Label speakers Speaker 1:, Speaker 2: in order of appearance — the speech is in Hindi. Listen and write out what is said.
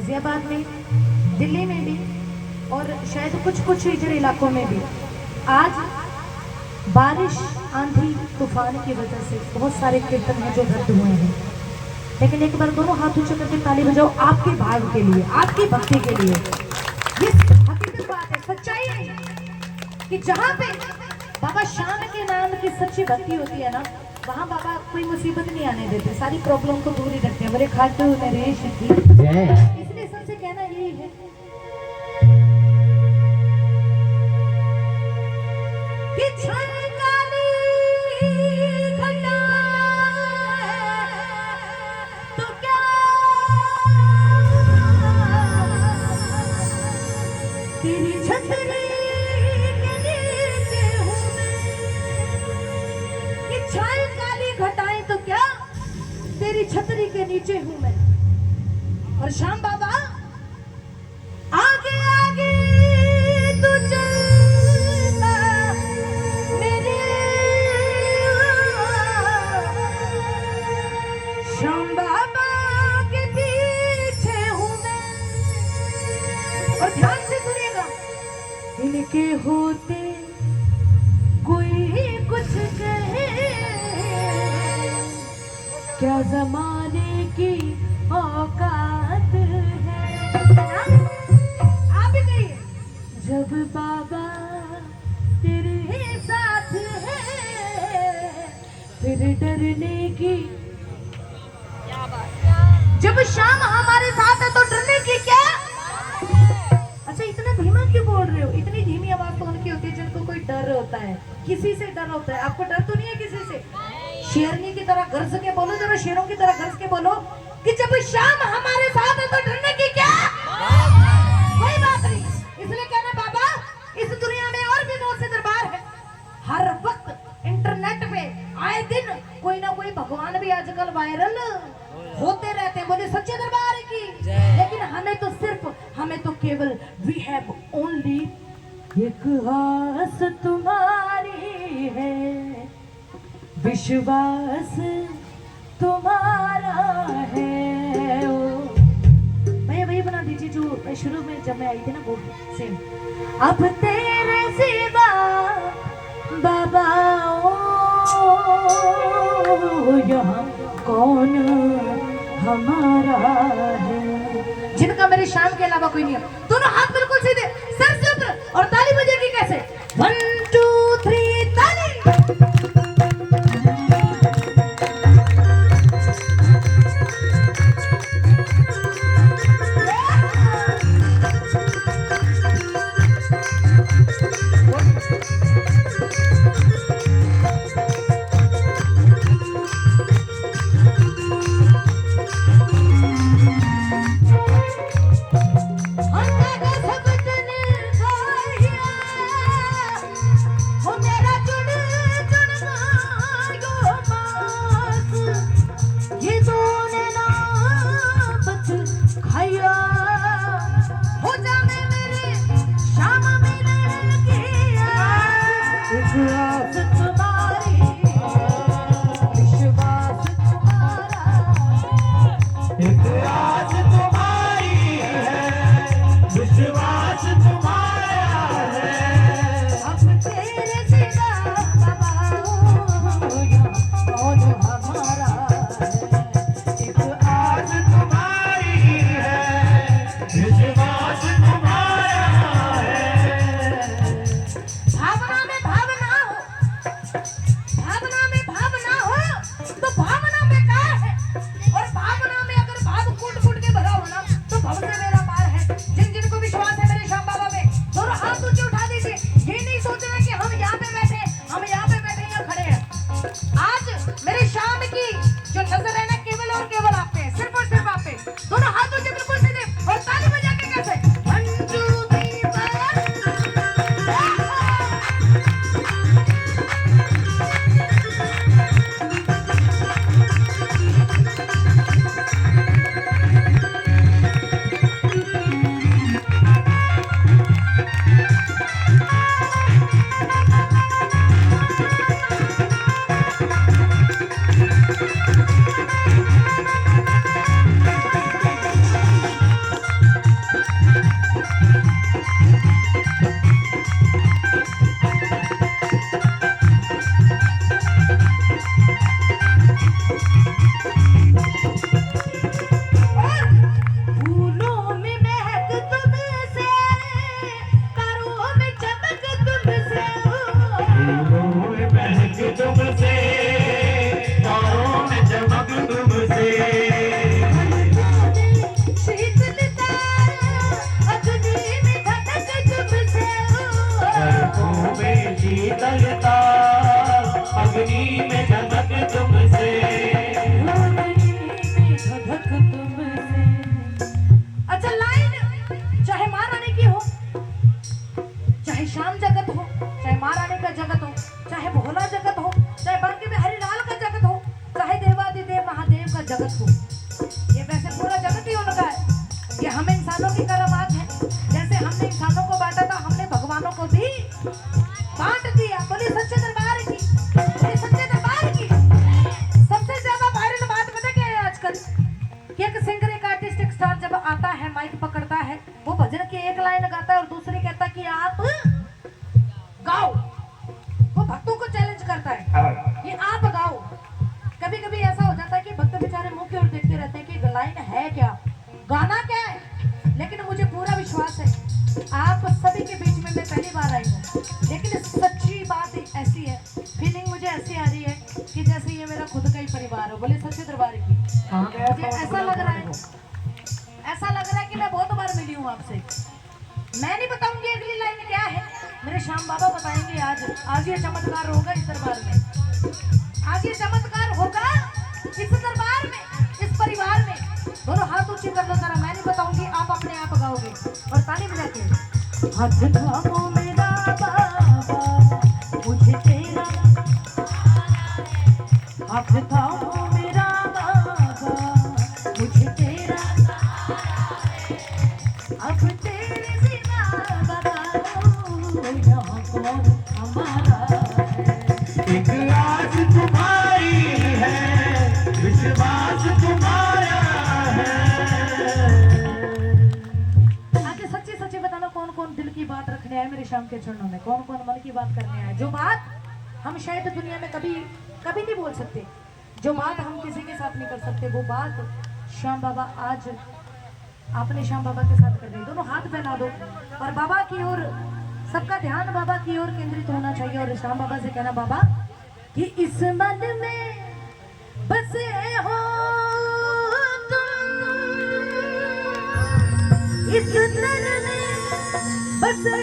Speaker 1: गाजियाबाद में, दिल्ली में भी और शायद कुछ इधर इलाकों में भी आज बारिश, आंधी, तूफान की वजह से बहुत सारे कीर्तन हैं जो रद्द हुए हैं। लेकिन एक बार दोनों हाथ ऊंचे करके ताली बजाओ आपके भाव के लिए, आपकी भक्ति के लिए। ये हकीकत बात है, सच्चाई है कि जहाँ पे बाबा श्याम के नाम की सच्ची भक्ति होती है ना, वहाँ बाबा कोई मुसीबत नहीं आने देते, सारी प्रॉब्लम को दूर ही रखते हैं। बोले खाटू नरेश की जय। इसलिए सबसे कहना यही है कि छनकाली घटा तो क्या तेरी छतरी के नीचे हूँ मैं, कि छाए काली घटाएं तो क्या तेरी छतरी के नीचे हूँ मैं। और श्याम बाबा आगे आगे तू चलता मेरे, श्याम बाबा के पीछे हूँ मैं। और ध्यान से सुनिएगा, इनके होते कोई कुछ कहे क्या जमाने की औकात है। आप ही कहिए, जब बाबा तेरे साथ है फिर डरने की क्या बात। जब श्याम हमारे साथ है तो डरने की क्या। अच्छा इतना धीमा क्यों बोल रहे हो? इतनी धीमी आवाज तो उनकी होती है जिनको कोई डर होता है, किसी से डर होता है। आपको डर तो नहीं है किसी से? शेरनी की तरह गरज के बोलो, जरा शेरों की तरह गरज के बोलो कि जब श्याम हमारे साथ है तो डरने की क्या। कोई बात नहीं। इसलिए कहना बाबा इस दुनिया में और भी बहुत से दरबार है, हर वक्त इंटरनेट पे आए दिन कोई ना कोई भगवान भी आजकल वायरल होते रहते हैं। बोले सच्चे दरबार की। लेकिन हमें तो केवल वी हैव ओनली एक आस तुम्हारी है, विश्वास तुम्हारा है। भैया वही बना दीजिए जो शुरू में जब मैं आई थी ना, वो सेम। अब तेरे सिवा बाबा ओ यहाँ कौन हमारा है। जिनका मेरे श्याम के अलावा कोई नहीं है। दोनों हाथ बिल्कुल सीधे, सर से ऊपर, और ताली बजेगी कैसे? 1 2 3 ताली। हम हमने इंसानों को बांटा था, हमने भगवानों को भी बांट दिया। बोले सच्चे दरबार की, बोले सच्चे दरबार की। सबसे ज्यादा वायरल बात पता क्या है आजकल, कि एक सिंगर, एक आर्टिस्ट, एक स्टार जब आता है, माइक पकड़ता है, वो भजन की एक लाइन गाता है और दूसरी कहता है कि आप गाओ। वो भक्तों को चैलेंज करता है कि आप गाओ। कभी कभी ऐसा हो जाता है कि भक्त बेचारे मुंह की ओर देखते रहते हैं कि लाइन है क्या, गाना क्या है। लेकिन मुझे पूरा विश्वास है आप सभी के बीच में मैं पहली बार आई हूँ, लेकिन सच्ची बात ऐसी है, फीलिंग मुझे ऐसी आ रही है कि जैसे ये मेरा खुद का ही परिवार हो। बोले सच्चे दरबार की। मुझे ऐसा लग रहा है, ऐसा लग रहा है कि मैं बहुत बार मिली हूँ आपसे। मैं नहीं बताऊंगी अगली लाइन क्या है, मेरे श्याम बाबा बताएंगे। आज ये चमत्कार होगा इस दरबार में, आज ये चमत्कार होगा इस दरबार में, इस परिवार में। दोनों हाथ ऊंचे कर लो जरा, मैं नहीं बताऊंगी, आप अपने आप गाओगे और ताली बजा के। हाथ थामो मेरा बाबा मुझे तेरा, हाथ थामो मेरा बाबा मुझे तेरा, अब तेरे सिवा बताओ यहाँ कौन हमारा है।
Speaker 2: एक आस तुम्हारी है, विश्वास तुम्हारा है।
Speaker 1: आगे सच्ची सच्ची बताना, कौन कौन दिल की बात रखने आए मेरे श्याम के चरणों में, कौन कौन मन की बात करने आए, जो बात हम शायद दुनिया में कभी कभी नहीं बोल सकते, जो बात हम किसी के साथ नहीं कर सकते, वो बात श्याम बाबा आज आपने श्याम बाबा के साथ कर दी। दोनों हाथ फैला दो और बाबा की ओर, सबका ध्यान बाबा की ओर केंद्रित होना चाहिए और श्याम बाबा से कहना, बाबा कि इस मन में बसे हो तुम, इस तन में बसे